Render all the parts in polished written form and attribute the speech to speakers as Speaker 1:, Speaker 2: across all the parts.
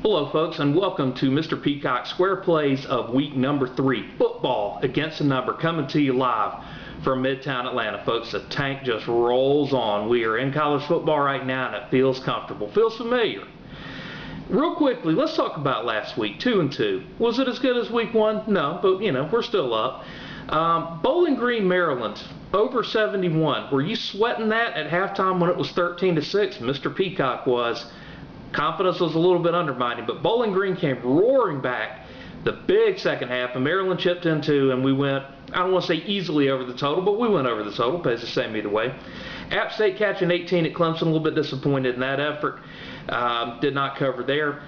Speaker 1: Hello folks, and welcome to Mr. Peacock Square Plays of week number 3, football against the number, coming to you live from Midtown Atlanta. Folks, the tank just rolls on. We are in college football right now, and it feels comfortable, feels familiar. Real quickly, let's talk about last week, 2-2. Was it as good as week 1? No, but we're still up. Bowling Green, Maryland, over 71. Were you sweating that at halftime when it was 13-6? Mr. Peacock was. Confidence was a little bit undermining, but Bowling Green came roaring back the big second half, and Maryland chipped in too, and we went, I don't want to say easily over the total, but we went over the total. Pays the same either way. App State catching 18 at Clemson, a little bit disappointed in that effort. Did not cover there.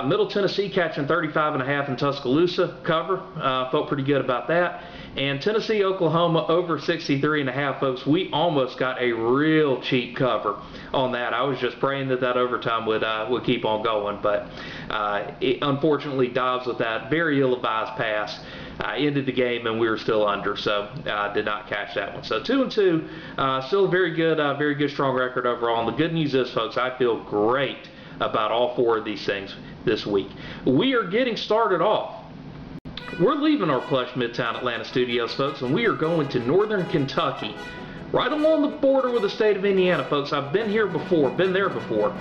Speaker 1: Middle Tennessee catching 35.5 in Tuscaloosa, cover. Felt pretty good about that. And Tennessee, Oklahoma over 63.5, folks. We almost got a real cheap cover on that. I was just praying that overtime would keep on going, but it unfortunately Dobbs with that very ill-advised pass ended the game, and we were still under, so did not catch that one. So 2-2, still a very good strong record overall. And the good news is, folks, I feel great about all 4 of these things this week. We are getting started off. We're leaving our plush Midtown Atlanta studios, folks, and we are going to northern Kentucky, right along the border with the state of Indiana, folks. I've been here before, been there before.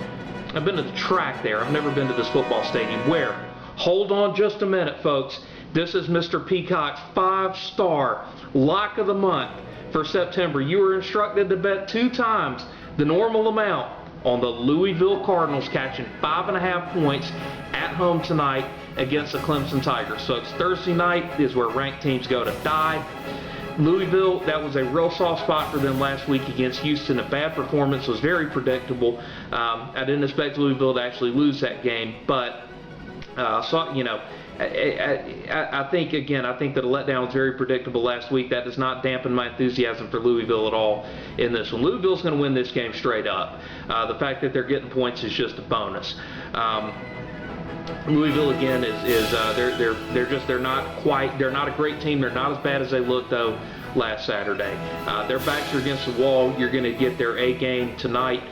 Speaker 1: I've been to the track there. I've never been to this football stadium. Where? Hold on just a minute, folks. This is Mr. Peacock's 5-star lock of the month for September. You were instructed to bet 2 times the normal amount on the Louisville Cardinals catching 5.5 points at home tonight against the Clemson Tigers. So it's Thursday night is where ranked teams go to die. Louisville, that was a real soft spot for them last week against Houston. A bad performance, was very predictable. I didn't expect Louisville to actually lose that game, but I think that a letdown was very predictable last week. That does not dampen my enthusiasm for Louisville at all in this one. Louisville's going to win this game straight up. The fact that they're getting points is just a bonus. Louisville again they're not a great team. They're not as bad as they looked though last Saturday. Their backs are against the wall. You're going to get their A game tonight.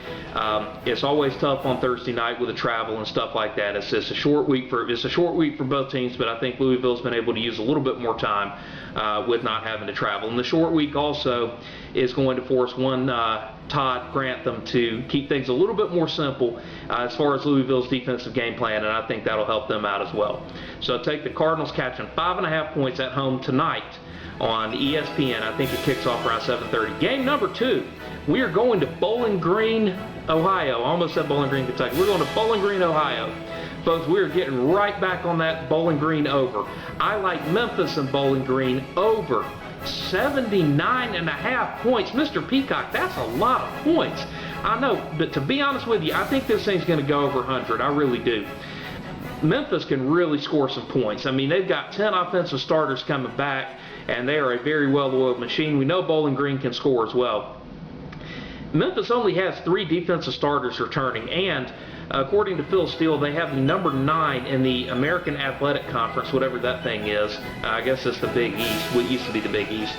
Speaker 1: It's always tough on Thursday night with the travel and stuff like that. It's a short week for both teams, but I think Louisville's been able to use a little bit more time with not having to travel. And the short week also is going to force one Todd Grantham to keep things a little bit more simple as far as Louisville's defensive game plan, and I think that'll help them out as well. So take the Cardinals catching 5.5 points at home tonight on ESPN. I think it kicks off around 7:30. Game number 2, we are going to Bowling Green, Ohio. I almost said Bowling Green, Kentucky. We're going to Bowling Green, Ohio. Folks, we're getting right back on that Bowling Green over. I like Memphis and Bowling Green over 79.5 points. Mr. Peacock, that's a lot of points. I know, but to be honest with you, I think this thing's going to go over 100. I really do. Memphis can really score some points. I mean, they've got 10 offensive starters coming back, and they are a very well-oiled machine. We know Bowling Green can score as well. Memphis only has 3 defensive starters returning, and according to Phil Steele, they have the number 9 in the American Athletic Conference, whatever that thing is. I guess it's the Big East, what used to be the Big East.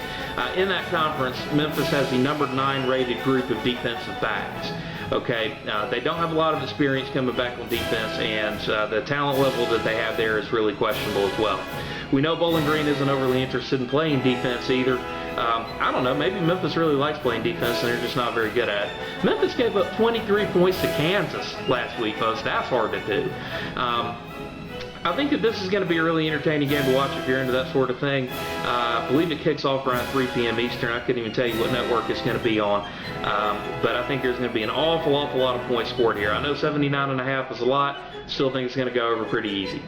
Speaker 1: In that conference, Memphis has the number 9 rated group of defensive backs. Okay, they don't have a lot of experience coming back on defense, and the talent level that they have there is really questionable as well. We know Bowling Green isn't overly interested in playing defense either. I don't know, maybe Memphis really likes playing defense and they're just not very good at it. Memphis gave up 23 points to Kansas last week, folks. That's hard to do. I think that this is going to be a really entertaining game to watch if you're into that sort of thing. I believe it kicks off around 3 p.m. Eastern. I couldn't even tell you what network it's going to be on. But I think there's going to be an awful lot of points scored here. I know 79.5 is a lot. Still think it's going to go over pretty easy.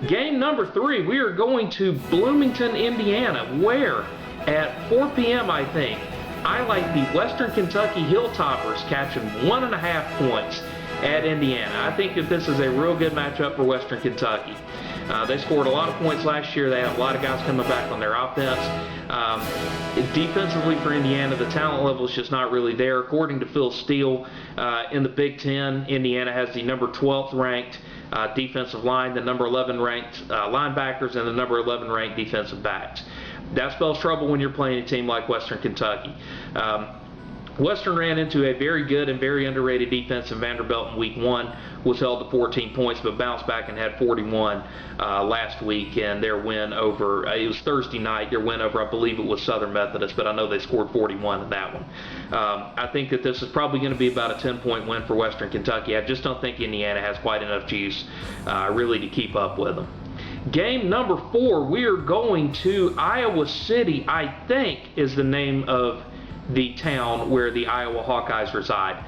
Speaker 1: Game number 3, we are going to Bloomington, Indiana, where at 4 p.m., I think, I like the Western Kentucky Hilltoppers catching 1.5 points at Indiana. I think that this is a real good matchup for Western Kentucky. They scored a lot of points last year. They have a lot of guys coming back on their offense. Defensively for Indiana, the talent level is just not really there. According to Phil Steele, in the Big Ten, Indiana has the number 12th ranked defensive line, the number 11 ranked linebackers, and the number 11 ranked defensive backs. That spells trouble when you're playing a team like Western Kentucky. Western ran into a very good and very underrated defense in Vanderbilt in week 1. was held to 14 points, but bounced back and had 41 last week in their win over, it was Thursday night, their win over, I believe it was Southern Methodist, but I know they scored 41 in that one. I think that this is probably going to be about a 10-point win for Western Kentucky. I just don't think Indiana has quite enough juice really to keep up with them. Game number 4, we are going to Iowa City, I think is the name of the town where the Iowa Hawkeyes reside.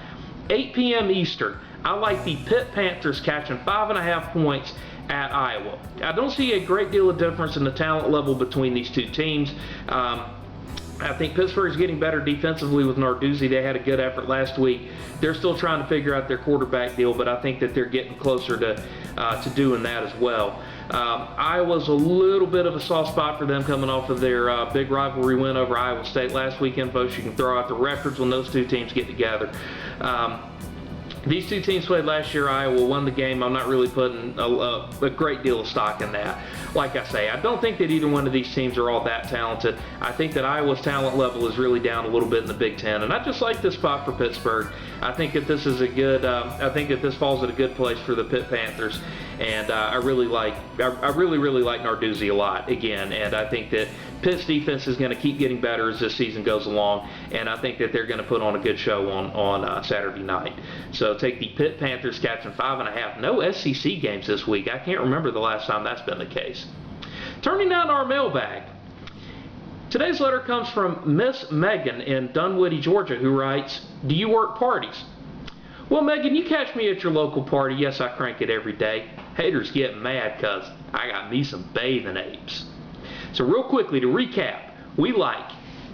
Speaker 1: 8 p.m. Eastern. I like the Pitt Panthers catching 5.5 points at Iowa. I don't see a great deal of difference in the talent level between these two teams. I think Pittsburgh's getting better defensively with Narduzzi. They had a good effort last week. They're still trying to figure out their quarterback deal, but I think that they're getting closer to doing that as well. Iowa's a little bit of a soft spot for them coming off of their big rivalry win over Iowa State last weekend, folks. You can throw out the records when those two teams get together. These two teams played last year. Iowa won the game. I'm not really putting a great deal of stock in that. Like I say, I don't think that either one of these teams are all that talented. I think that Iowa's talent level is really down a little bit in the Big Ten, and I just like this spot for Pittsburgh. I think that this is a good. I think that this falls at a good place for the Pitt Panthers, and I really like Narduzzi a lot again, and I think that Pitt's defense is going to keep getting better as this season goes along, and I think that they're going to put on a good show on Saturday night. So take the Pitt Panthers catching 5.5. No SEC games this week. I can't remember the last time that's been the case. Turning now to our mailbag. Today's letter comes from Miss Megan in Dunwoody, Georgia, who writes, "Do you work parties?" Well, Megan, you catch me at your local party. Yes, I crank it every day. Haters get mad because I got me some bathing apes. So real quickly to recap, we like,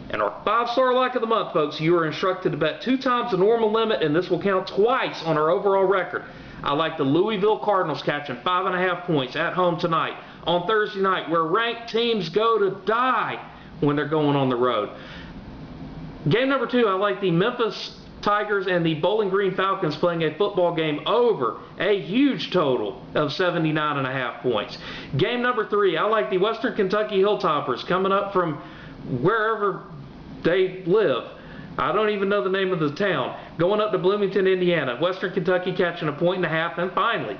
Speaker 1: and our 5-star like of the month, folks, you are instructed to bet 2 times the normal limit, and this will count twice on our overall record. I like the Louisville Cardinals catching 5.5 points at home tonight on Thursday night, where ranked teams go to die when they're going on the road. Game number 2, I like the Memphis Tigers and the Bowling Green Falcons playing a football game over a huge total of 79.5 points. Game number 3, I like the Western Kentucky Hilltoppers coming up from wherever they live. I don't even know the name of the town. Going up to Bloomington, Indiana. Western Kentucky catching 1.5 points. And finally,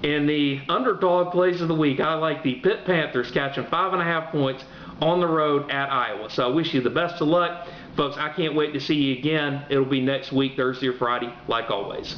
Speaker 1: in the underdog plays of the week, I like the Pitt Panthers catching 5.5 points on the road at Iowa. So I wish you the best of luck. Folks, I can't wait to see you again. It'll be next week, Thursday or Friday, like always.